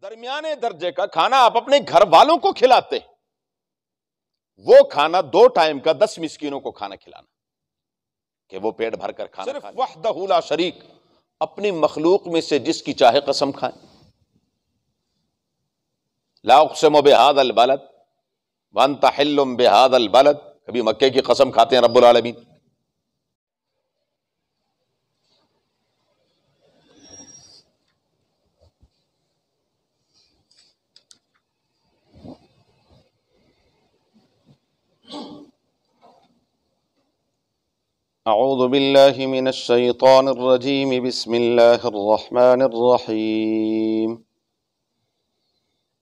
درمیانے درجے کا کھانا آپ اپنے گھر والوں کو کھلاتے ہیں، وہ کھانا 2 ٹائم کا 10 مسکینوں کو کھانا کھلانا کہ وہ پیٹ بھر کر کھانا، صرف وحدہ لا شریک، اپنی مخلوق میں سے جس کی چاہے قسم کھائیں۔ لا اقسم بہذا البلد وانت حل بہذا البلد، کبھی مکے کی قسم کھاتے ہیں رب العالمین۔ اعوذ باللہ من الشیطان الرجیم، بسم اللہ الرحمن الرحیم۔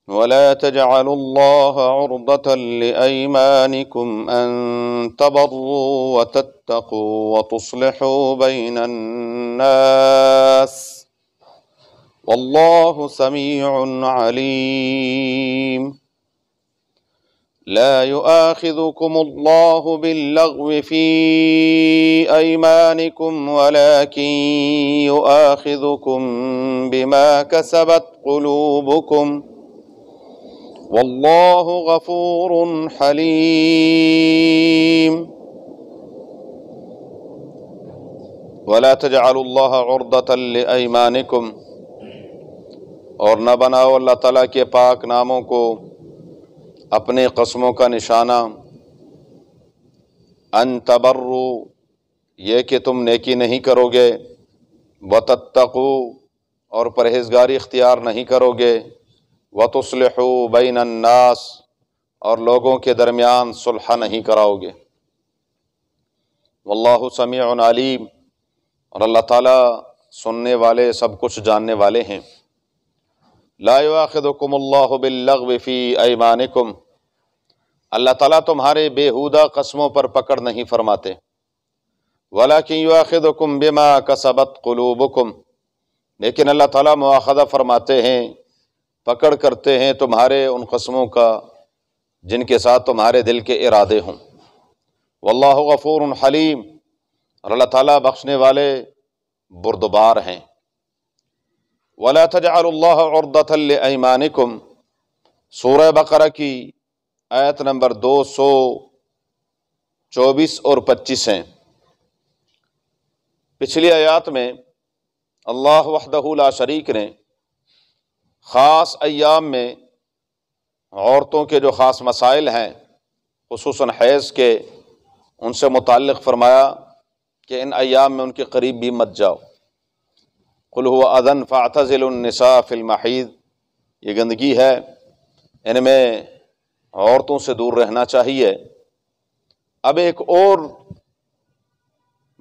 ولا تجعلوا الله عرضة لأيمانكم أن تبروا وتتقوا وتصلحوا بين الناس والله سميع عليم۔ لا يؤاخذكم الله باللغو في أيمانكم ولكن يؤاخذكم بما كسبت قلوبكم واللہ غفور حلیم۔ ولا تجعلوا اللہ عرضة لأیمانکم، اور نہ بناؤ اللہ تعالیٰ کے پاک ناموں کو اپنے قسموں کا نشانہ، ان تبروا، یہ کہ تم نیکی نہیں کرو گے، وتتقوا، اور پرہیزگاری اختیار نہیں کرو گے، وَتُصْلِحُوا بَيْنَ النَّاسِ، اور لوگوں کے درمیان صلح نہیں کراؤ گے۔ واللہ سمیع علیم، اور اللہ تعالیٰ سننے والے، سب کچھ جاننے والے ہیں۔ لا یؤاخذکم اللہ باللغو فی ایمانکم، اللہ تعالیٰ تمہارے بیہودہ قسموں پر پکڑ نہیں فرماتے، ولیکن یؤاخذکم بما کسبت قلوبکم، لیکن اللہ تعالیٰ مؤاخذہ فرماتے ہیں، پکڑ کرتے ہیں تمہارے ان قسموں کا جن کے ساتھ تمہارے دل کے ارادے ہوں۔ واللہ غفور حلیم، اور اللہ تعالیٰ بخشنے والے بردبار ہیں۔ ولا تجعلوا اللہ عرضة لأیمانکم، سورہ بقرہ کی آیت نمبر 224 اور 25 ہیں۔ پچھلی آیات میں اللہ وحدہ لا شریک نے خاص ایام میں عورتوں کے جو خاص مسائل ہیں، خصوصاً حیض کے، ان سے متعلق فرمایا کہ ان ایام میں ان کے قریب بھی مت جاؤ۔ قل هو اذن فاعتزلوا النساء فی المحیض، یہ گندگی ہے، ان میں عورتوں سے دور رہنا چاہیے۔ اب ایک اور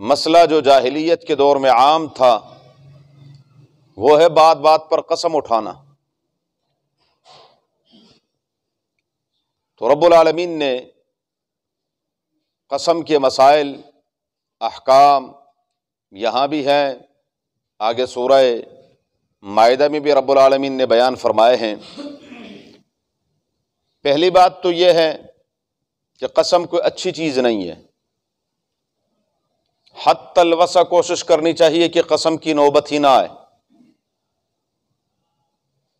مسئلہ جو جاہلیت کے دور میں عام تھا، وہ ہے بات بات پر قسم اٹھانا۔ تو رب العالمین نے قسم کے مسائل، احکام یہاں بھی ہیں، آگے سورہ مائدہ میں بھی رب العالمین نے بیان فرمائے ہیں۔ پہلی بات تو یہ ہے کہ قسم کوئی اچھی چیز نہیں ہے، حتی الوسع کوشش کرنی چاہیے کہ قسم کی نوبت ہی نہ آئے۔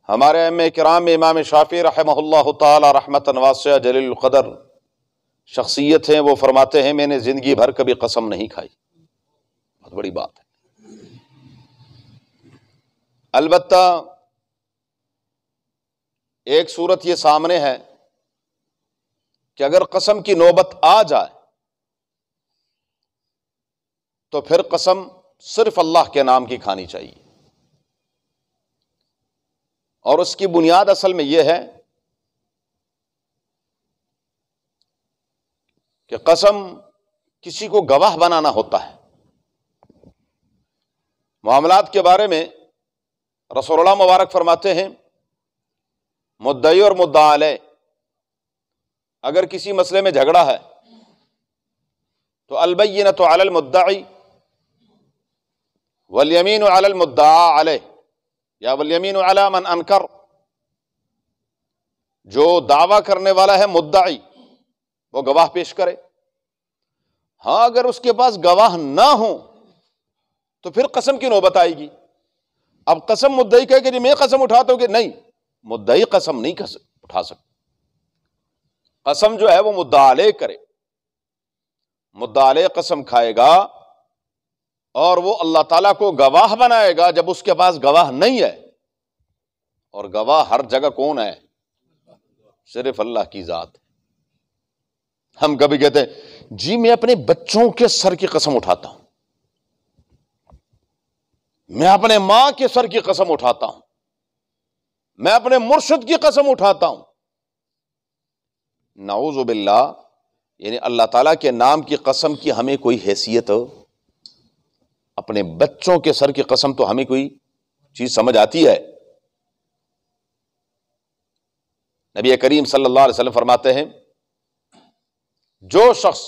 ہمارے ائمہ کرام میں امام شافعی رحمہ اللہ تعالی رحمۃ واسعہ جلیل القدر شخصیت ہیں، وہ فرماتے ہیں میں نے زندگی بھر کبھی قسم نہیں کھائی، بہت بڑی بات ہے۔ البتہ ایک صورت یہ سامنے ہے کہ اگر قسم کی نوبت آ جائے تو پھر قسم صرف اللہ کے نام کی کھانی چاہیے، اور اس کی بنیاد اصل میں یہ ہے کہ قسم کسی کو گواہ بنانا ہوتا ہے۔ معاملات کے بارے میں رسول اللہ مبارک فرماتے ہیں مدعی اور مدعا علیہ، اگر کسی مسئلے میں جھگڑا ہے تو البینۃ علی المدعی والیمین علی المدعا علیہ، یا والیمین علی من انکر، جو دعویٰ کرنے والا ہے مدعی وہ گواہ پیش کرے۔ ہاں اگر اس کے پاس گواہ نہ ہو تو پھر قسم کی نوبت آئے گی۔ اب قسم مدعی کہے کہ جی میں قسم اٹھاتا ہوں کہ نہیں مدعی قسم نہیں اٹھا سکتا۔ قسم جو ہے وہ مدعا علیہ کرے، مدعا علیہ قسم کھائے گا اور وہ اللہ تعالیٰ کو گواہ بنائے گا جب اس کے پاس گواہ نہیں ہے، اور گواہ ہر جگہ کون ہے؟ صرف اللہ کی ذات ہے۔ ہم کبھی کہتے ہیں جی میں اپنے بچوں کے سر کی قسم اٹھاتا ہوں، میں اپنے ماں کے سر کی قسم اٹھاتا ہوں، میں اپنے مرشد کی قسم اٹھاتا ہوں۔ نعوذ باللہ، یعنی اللہ تعالیٰ کے نام کی قسم کی ہمیں کوئی حیثیت؟ اپنے بچوں کے سر کی قسم تو ہمیں کوئی چیز سمجھ آتی ہے؟ نبی کریم صلی اللہ علیہ وسلم فرماتے ہیں جو شخص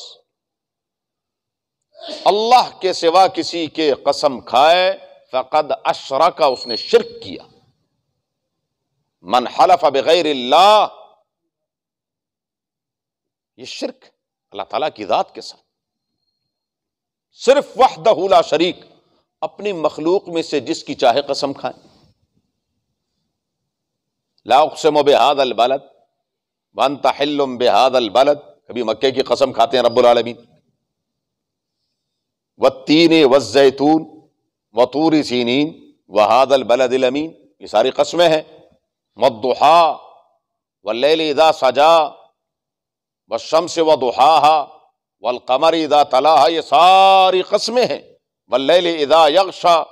اللہ کے سوا کسی کے قسم کھائے فقد اشرک، اس نے شرک کیا۔ من حلف بغیر اللہ، یہ شرک اللہ تعالیٰ کی ذات کے ساتھ، صرف وحدہ لا شریک، اپنی مخلوق میں سے جس کی چاہے قسم کھائیں۔ لا اقسم بہذا البلد وانت حل بہذا البلد، کبھی مکے کی قسم کھاتے ہیں رب العالمین، والتین والزیتون وطور سینین وہذا البلد الامین، یہ ساری قسمیں ہیں، والضحی واللیل اذا سجا والشمس وضحاها والقمر اذا تلاها، یہ ساری قسمیں ہیں، واللیل اذا یغشا۔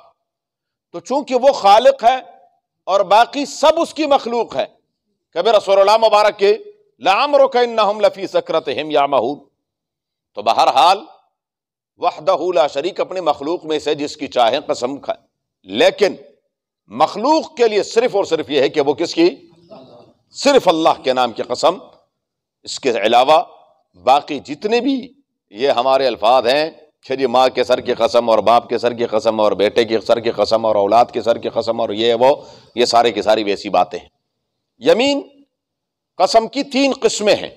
تو چونکہ وہ خالق ہے اور باقی سب اس کی مخلوق ہے، کبھی رسول اللہ مبارک کے لعمرک انہم لفی سکرتہم یعمہون، تو بہرحال وحدہ لا شریک اپنی مخلوق میں سے جس کی چاہے قسم کھائے، لیکن مخلوق کے لیے صرف اور صرف یہ ہے کہ وہ کس کی؟ صرف اللہ کے نام کی قسم۔ اس کے علاوہ باقی جتنے بھی یہ ہمارے الفاظ ہیں کہ جی ماں کے سر کی قسم اور باپ کے سر کی قسم اور بیٹے کے سر کی قسم اور اولاد کے سر کی قسم اور یہ وہ، یہ سارے کی ساری ویسی باتیں ہیں۔ یمین قسم کی 3 قسمیں ہیں،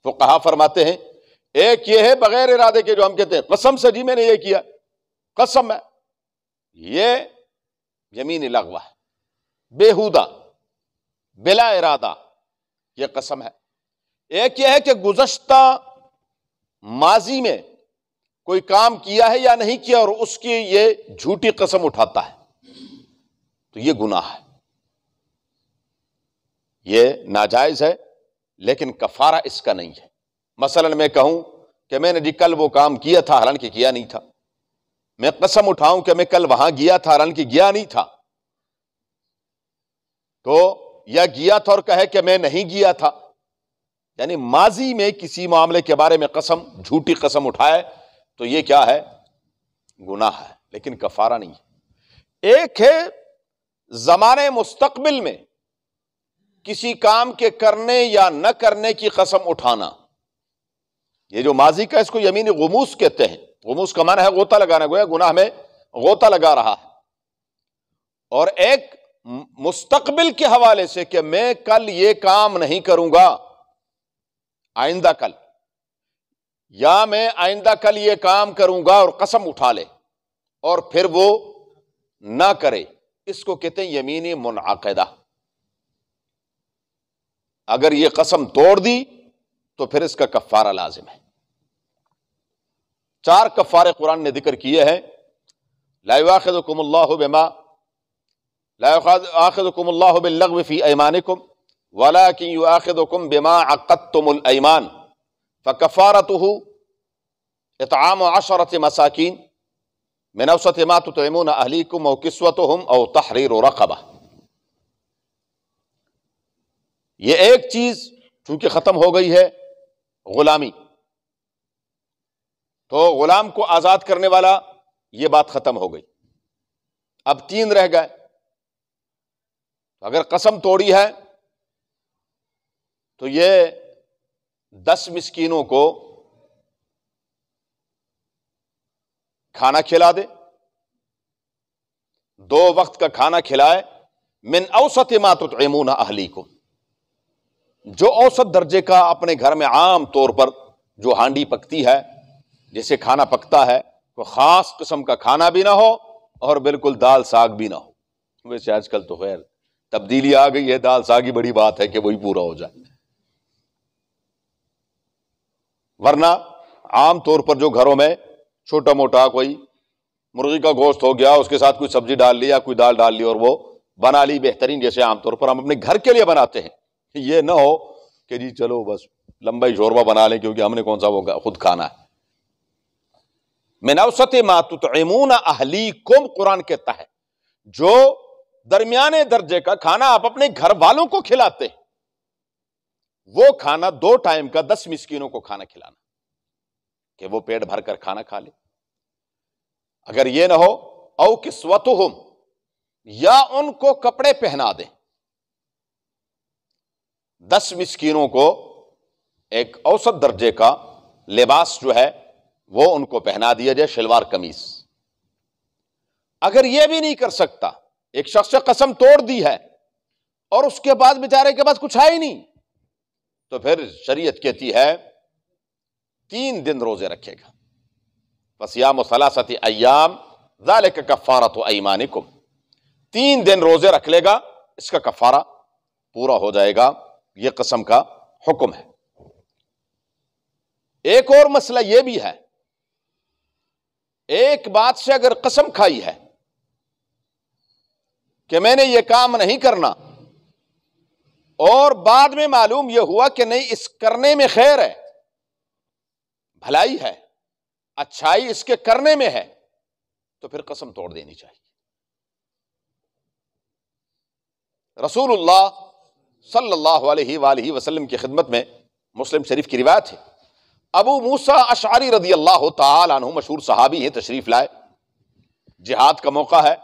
فقہا فرماتے ہیں ایک یہ ہے بغیر ارادے کے، جو ہم کہتے ہیں قسم سے جی میں نے یہ کیا، قسم ہے، یہ یمین لغوہ ہے، بیہودہ، بلا ارادہ، یہ قسم ہے۔ ایک یہ ہے کہ گزشتہ ماضی میں کوئی کام کیا ہے یا نہیں کیا اور اس کی یہ جھوٹی قسم اٹھاتا ہے، تو یہ گناہ ہے، یہ ناجائز ہے، لیکن کفارہ اس کا نہیں ہے۔ مثلا میں کہوں کہ میں نے جی کل وہ کام کیا تھا حالانکہ کیا نہیں تھا، میں قسم اٹھاؤں کہ میں کل وہاں گیا تھا حالانکہ گیا نہیں تھا، تو یا گیا تھا اور کہے کہ میں نہیں گیا تھا، یعنی ماضی میں کسی معاملے کے بارے میں قسم، جھوٹی قسم اٹھائے تو یہ کیا ہے؟ گناہ ہے، لیکن کفارہ نہیں ہے۔ ایک ہے زمانے مستقبل میں کسی کام کے کرنے یا نہ کرنے کی قسم اٹھانا، یہ جو ماضی کا اس کو یمین غموس کہتے ہیں، غموس کا معنی ہے غوطہ لگانا، گویا گناہ میں غوطہ لگا رہا ہے۔ اور ایک مستقبل کے حوالے سے کہ میں کل یہ کام نہیں کروں گا، آئندہ کل، یا میں آئندہ کل یہ کام کروں گا اور قسم اٹھا لے اور پھر وہ نہ کرے، اس کو کہتے ہیں یمین منعقدہ۔ اگر یہ قسم توڑ دی تو پھر اس کا کفارہ لازم ہے۔ 4 کفارے قرآن نے ذکر کیے ہیں۔ لا یؤاخذکم اللہ بما لا یؤاخذکم اللہ باللغو فی ایمانکم ولکن یؤاخذکم بما عقدتم الایمان فکفارتہ اطعام 10 مساکین من اوسط ما تطعمون اہلیکم او کسوتہم او تحریر رقبہ۔ یہ ایک چیز چونکہ ختم ہو گئی ہے غلامی، تو غلام کو آزاد کرنے والا، یہ بات ختم ہو گئی، اب 3 رہ گئے۔ اگر قسم توڑی ہے تو یہ 10 مسکینوں کو کھانا کھلا دے، 2 وقت کا کھانا کھلائے، من اوسط ما تطعمون اہلیکم، جو اوسط درجے کا اپنے گھر میں عام طور پر جو ہانڈی پکتی ہے، جیسے کھانا پکتا ہے، کوئی خاص قسم کا کھانا بھی نہ ہو اور بالکل دال ساگ بھی نہ ہو۔ ویسے آج کل تو خیر تبدیلی آ گئی ہے، دال ساگی بڑی بات ہے کہ وہی پورا ہو جائے. ورنہ عام طور پر جو گھروں میں چھوٹا موٹا کوئی مرغی کا گوشت ہو گیا، اس کے ساتھ کوئی سبزی ڈال لی یا کوئی دال ڈال لی اور وہ بنا لی بہترین، جیسے عام طور پر ہم اپنے گھر کے لیے بناتے ہیں. یہ نہ ہو کہ جی چلو بس لمبا ہی شوربہ بنا لیں کیونکہ ہم نے کون سا وہ خود کھانا ہے. من اوسط ما تطعمون اہلیکم، قرآن کہتا ہے جو درمیانے درجے کا کھانا آپ اپنے گھر والوں کو کھلاتے ہیں، وہ کھانا 2 ٹائم کا 10 مسکینوں کو کھانا کھلانا کہ وہ پیٹ بھر کر کھانا کھا لے. اگر یہ نہ ہو او کسوتہم، یا ان کو کپڑے پہنا دیں. 10 مسکینوں کو ایک اوسط درجے کا لباس جو ہے وہ ان کو پہنا دیا جائے، شلوار قمیص. اگر یہ بھی نہیں کر سکتا، ایک شخص سے قسم توڑ دی ہے اور اس کے بعد بیچارے کے پاس کچھ ہے ہی نہیں، تو پھر شریعت کہتی ہے 3 دن روزے رکھے گا. فصیام 3 ایام ذالک کفارۃ ایمانکم، 3 دن روزے رکھ لے گا، اس کا کفارہ پورا ہو جائے گا. یہ قسم کا حکم ہے. ایک اور مسئلہ یہ بھی ہے، ایک بات سے اگر قسم کھائی ہے کہ میں نے یہ کام نہیں کرنا اور بعد میں معلوم یہ ہوا کہ نہیں، اس کرنے میں خیر ہے، بھلائی ہے، اچھائی اس کے کرنے میں ہے، تو پھر قسم توڑ دینی چاہیے. رسول اللہ صلی اللہ علیہ وآلہ وسلم کی خدمت میں مسلم شریف کی روایت ہے، ابو موسیٰ اشعری رضی اللہ تعالی عنہ مشہور صحابی ہیں، تشریف لائے. جہاد کا موقع ہے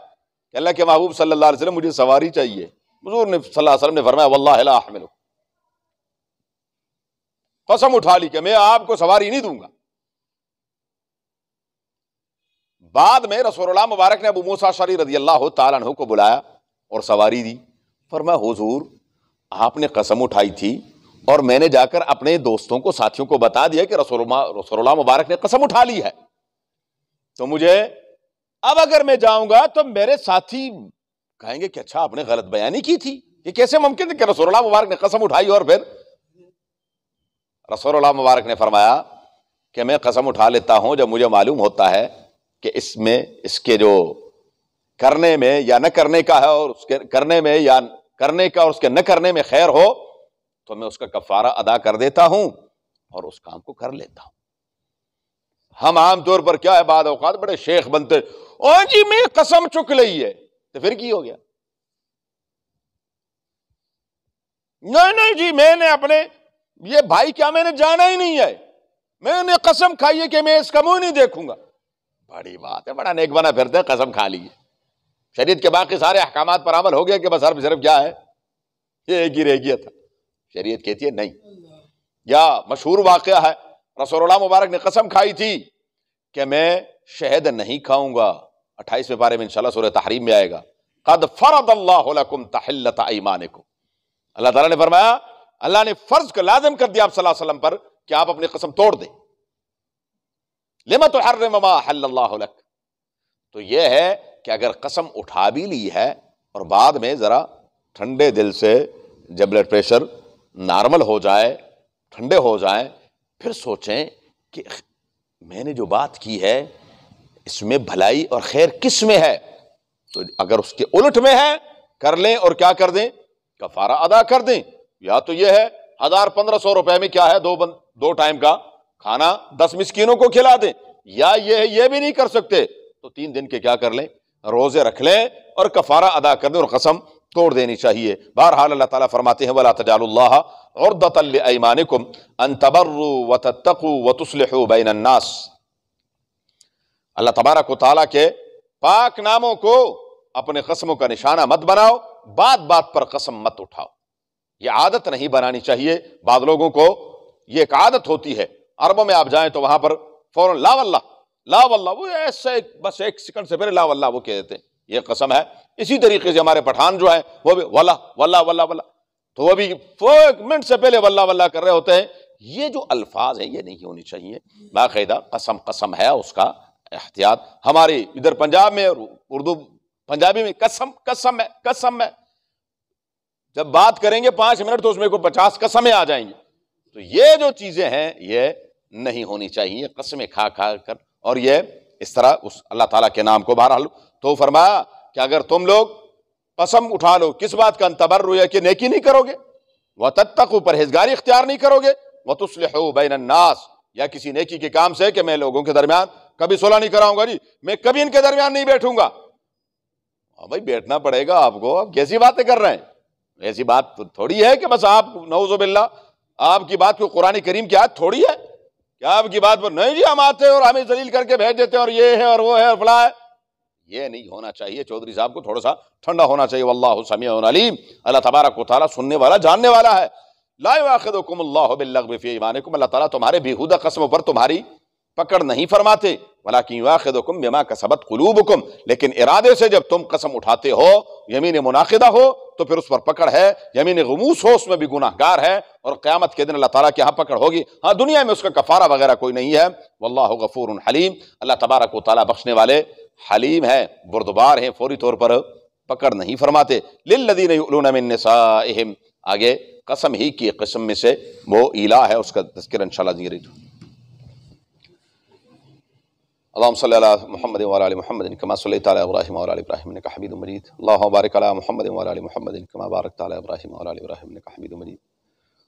کہ اللہ کے محبوب صلی اللہ علیہ وسلم مجھے سواری چاہیے. حضور نے صلی اللہ علیہ وسلم نے فرمایا واللہ لا احملہ، قسم اٹھا لی کہ میں آپ کو سواری نہیں دوں گا. بعد میں رسول اللہ مبارک نے ابو موسیٰ اشعری رضی اللہ تعالی عنہ کو بلایا اور سواری دی. فرمایا حضور آپ نے قسم اٹھائی تھی اور میں نے جا کر اپنے دوستوں کو، ساتھیوں کو بتا دیا کہ رسول اللہ مبارک نے قسم اٹھا لی ہے، تو مجھے اب اگر میں جاؤں گا تو میرے ساتھی کہیں گے کہ اچھا آپ نے غلط بیانی کی تھی. یہ کیسے ممکن ہے کہ رسول اللہ مبارک نے قسم اٹھائی اور پھر؟ رسول اللہ مبارک نے فرمایا کہ میں قسم اٹھا لیتا ہوں جب مجھے معلوم ہوتا ہے کہ اس میں، اس کے جو کرنے میں یا نہ کرنے کا ہے، اور اس کے کرنے میں یا کرنے کا اور اس کے نہ کرنے میں خیر ہو تو میں اس کا کفارہ ادا کر دیتا ہوں اور اس کام کو کر لیتا ہوں. ہم عام طور پر کیا ہے، بعض اوقات بڑے شیخ بنتے، او جی میں قسم چک لئی ہے، تو پھر کی ہو گیا؟ نہیں جی میں نے اپنے یہ بھائی کیا میں نے جانا ہی نہیں ہے، میں نے قسم کھائی ہے کہ میں اس کا منہ نہیں دیکھوں گا. بڑی بات ہے، بڑا نیک بنا پھرتے قسم کھا لی ہے. شریعت کے باقی سارے احکامات پر عمل ہو گیا کہ بس صرف کیا ہے، یہ ایک ہی رہ گیا تھا. شریعت کہتی ہے نہیں. یا مشہور واقعہ ہے، رسول اللہ مبارک نے قسم کھائی تھی کہ میں شہد نہیں کھاؤں گا. 28ویں پارے میں انشاءاللہ سورہ تحریم میں آئے گا، قد فرض اللہ لکم تحلۃ ایمانکم. اللہ تعالیٰ نے فرمایا، اللہ نے فرض کا لازم کر دیا آپ صلی اللہ علیہ وسلم پر کہ آپ اپنی قسم توڑ دیں. لما تحرم ما احل اللہ لک. تو یہ ہے کہ اگر قسم اٹھا بھی لی ہے اور بعد میں ذرا ٹھنڈے دل سے جب بلڈ پریشر نارمل ہو جائے، ٹھنڈے ہو جائیں، پھر سوچیں کہ میں نے جو بات کی ہے اس میں بھلائی اور خیر کس میں ہے. تو اگر اس کے الٹ میں ہے کر لیں اور کیا کر دیں، کفارہ ادا کر دیں. یا تو یہ ہے 1500 روپے میں کیا ہے 2 ٹائم کا کھانا 10 مسکینوں کو کھلا دیں، یا یہ بھی نہیں کر سکتے تو 3 دن کے کیا کر لیں، روزے رکھ لیں اور کفارہ ادا کر دیں اور قسم توڑ دینی چاہیے. بہرحال اللہ تعالیٰ فرماتے ہیں وَلَا تَجْعَلُوا اللَّهَ عُرْضَةً لِأَيْمَانِكُمْ أَن تَبَرُّوا وَتَتَّقُوا وَتُصْلِحُوا بَيْنَ النَّاسِ. اللہ تبارک و تعالیٰ کے پاک ناموں کو اپنے قسموں کا نشانہ مت بناؤ، بات بات پر قسم مت اٹھاؤ. یہ عادت نہیں بنانی چاہیے. بعض لوگوں کو یہ ایک عادت ہوتی ہے، عربوں میں آپ جائیں تو وہاں پر فوراً لا واللہ لا واللہ، وہ ایسے بس 1 سیکنڈ سے پہلے لا واللہ وہ کہہ دیتے ہیں، یہ قسم ہے. اسی طریقے سے ہمارے پٹھان جو ہیں وہ بھی واللہ واللہ واللہ واللہ، تو وہ بھی 1 منٹ سے پہلے واللہ واللہ کر رہے ہوتے ہیں. یہ جو الفاظ ہیں یہ نہیں ہونی چاہیے. باقاعدہ قسم ہے، اس کا احتیاط. ہماری ادھر پنجاب میں اور اردو پنجابی میں قسم ہے. جب بات کریں گے 5 منٹ تو اس میں کو 50 قسمیں آ جائیں گی. تو یہ جو چیزیں ہیں یہ نہیں ہونی چاہیے قسمیں کھا کھا کر. اور یہ اس طرح اس اللہ تعالیٰ کے نام کو بہرحال تو فرمایا کہ اگر تم لوگ قسم اٹھا لو کس بات کا، ان تبرؤ کہ نیکی نہیں کرو گے، وتتقوا پرہیزگاری اختیار نہیں کرو گے، وتصلحوا بین الناس یا کسی نیکی کے کام سے کہ میں لوگوں کے درمیان کبھی صلح نہیں کراؤں گا، جی میں کبھی ان کے درمیان نہیں بیٹھوں گا. بھائی بیٹھنا پڑے گا آپ کو، آپ کیسی باتیں کر رہے ہیں؟ ایسی بات تھوڑی ہے کہ بس آپ نعوذ باللہ آپ کی بات کو قرآن کریم کی آیت تھوڑی ہے کہ آپ کی بات پر نہیں جی ہم آتے ہیں اور ہمیں ذلیل کر کے بھیج دیتے ہیں اور یہ ہے اور وہ ہے اور فلاں ہے. یہ نہیں ہونا چاہیے. چودھری صاحب کو تھوڑا سا ٹھنڈا ہونا چاہیے. واللہ سمیع علیم، اللہ تبارک و تعالیٰ سننے والا جاننے والا ہے. لا یؤاخذکم اللہ باللغو فی ایمانکم، اللہ تعالیٰ تمہارے بیہودہ قسموں پر تمہاری پکڑ نہیں فرماتے. ولکن یؤاخذکم بما کسبت قلوبکم، لیکن ارادے سے جب تم قسم اٹھاتے ہو، یمین منعقدہ ہو تو پھر اس پر پکڑ ہے. یمین غموس ہو اس میں بھی گناہ گار ہے، اور قیامت کے دن اللہ تعالیٰ کے ہاں پکڑ ہوگی. ہاں دنیا میں اس کا کفارہ وغیرہ کوئی نہیں ہے. واللہ غفور حلیم، اللہ تبارک و تعالیٰ بخشنے والے حلیم ہے، بردبار ہیں، فوری طور پر پکڑ نہیں فرماتے. للذین یؤلون من نسائہم، آگے قسم ہی کی قسم میں سے وہ ایلا ہے، اس کا تذکرہ انشاءاللہ دیں گے. اللهم صل على محمد وعلى ال محمد كما صليت على ابراهيم وعلى ال ابراهيم انك حميد مجيد. اللهم بارك على محمد وعلى ال محمد كما باركت على ابراهيم وعلى ال ابراهيم انك حميد مجيد.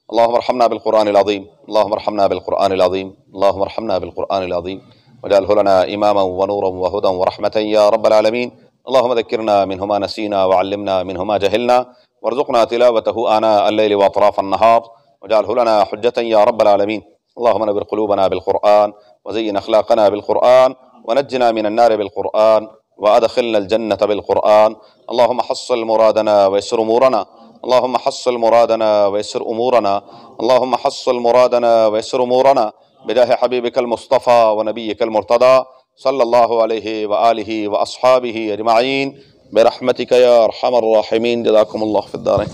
اللهم ارحمنا بالقرآن العظيم، اللهم ارحمنا بالقرآن العظيم، اللهم ارحمنا بالقرآن العظيم واجعله لنا إماما ونورا وهدى ورحمة يا رب العالمين. اللهم ذكرنا منه ما نسينا وعلمنا منه ما جهلنا وارزقنا تلاوته آناء الليل وأطراف النهار واجعله لنا حجة يا رب العالمين. اللهم نور قلوبنا بالقرآن وزين أخلاقنا بالقرآن ونجنا من النار بالقرآن وأدخلنا الجنة بالقرآن. اللهم حصل مرادنا ويسر أمورنا، اللهم حصل مرادنا ويسر أمورنا، اللهم حصل مرادنا ويسر أمورنا بجاه حبيبك المصطفى ونبيك المرتضى صلى الله عليه وآله وأصحابه أجمعين برحمتك يا أرحم الراحمين. جزاكم الله في الدارين.